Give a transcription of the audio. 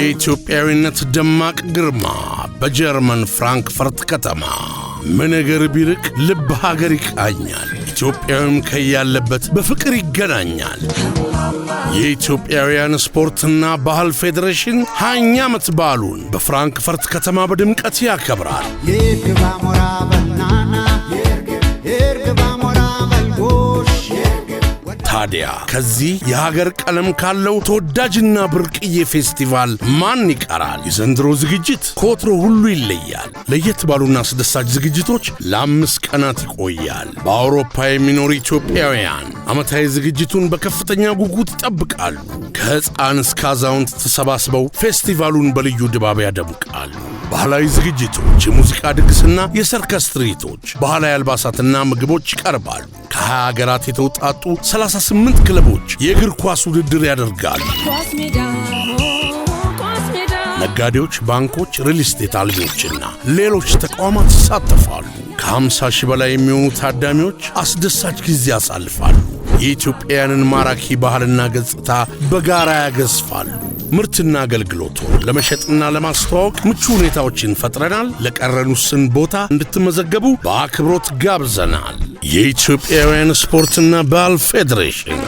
የኢትዮጵያዊነት ደማቅ ግርማ በጀርመን ፍራንክፈርት ከተማ ምንገር ቢርቅ ልብ ሀገር ይቃኛል። ኢትዮጵያዊም ከያለበት በፍቅር ይገናኛል። የኢትዮጵያውያን ስፖርትና ባህል ፌዴሬሽን 20ኛ ዓመት በዓሉን በፍራንክፈርት ከተማ በድምቀት ያከብራል። ታዲያ ከዚህ የሀገር ቀለም ካለው ተወዳጅና ብርቅዬ ፌስቲቫል ማን ይቀራል? የዘንድሮ ዝግጅት ከወትሮ ሁሉ ይለያል። ለየት ባሉና አስደሳች ዝግጅቶች ለ5 ቀናት ይቆያል። በአውሮፓ የሚኖሩ ኢትዮጵያውያን ዓመታዊ ዝግጅቱን በከፍተኛ ጉጉት ይጠብቃሉ። ከሕፃን እስከ አዛውንት ተሰባስበው ፌስቲቫሉን በልዩ ድባብ ያደምቃሉ። ባህላዊ ዝግጅቶች፣ የሙዚቃ ድግስና የሰርከስ ትርኢቶች፣ ባህላዊ አልባሳትና ምግቦች ይቀርባሉ። ከ20 ሀገራት የተውጣጡ 38 ክለቦች የእግር ኳስ ውድድር ያደርጋሉ። ነጋዴዎች፣ ባንኮች፣ ሪል ስቴት አልሚዎችና ሌሎች ተቋማት ይሳተፋሉ። ከ50 ሺህ በላይ የሚሆኑ ታዳሚዎች አስደሳች ጊዜ ያሳልፋሉ። የኢትዮጵያውያንን ማራኪ ባህልና ገጽታ በጋራ ያገዝፋሉ። ምርትና አገልግሎቱን ለመሸጥና ለማስተዋወቅ ምቹ ሁኔታዎችን ፈጥረናል። ለቀረን ውስን ቦታ እንድትመዘገቡ በአክብሮት ጋብዘናል። የኢትዮጵያውያን ስፖርትና ባህል ፌዴሬሽን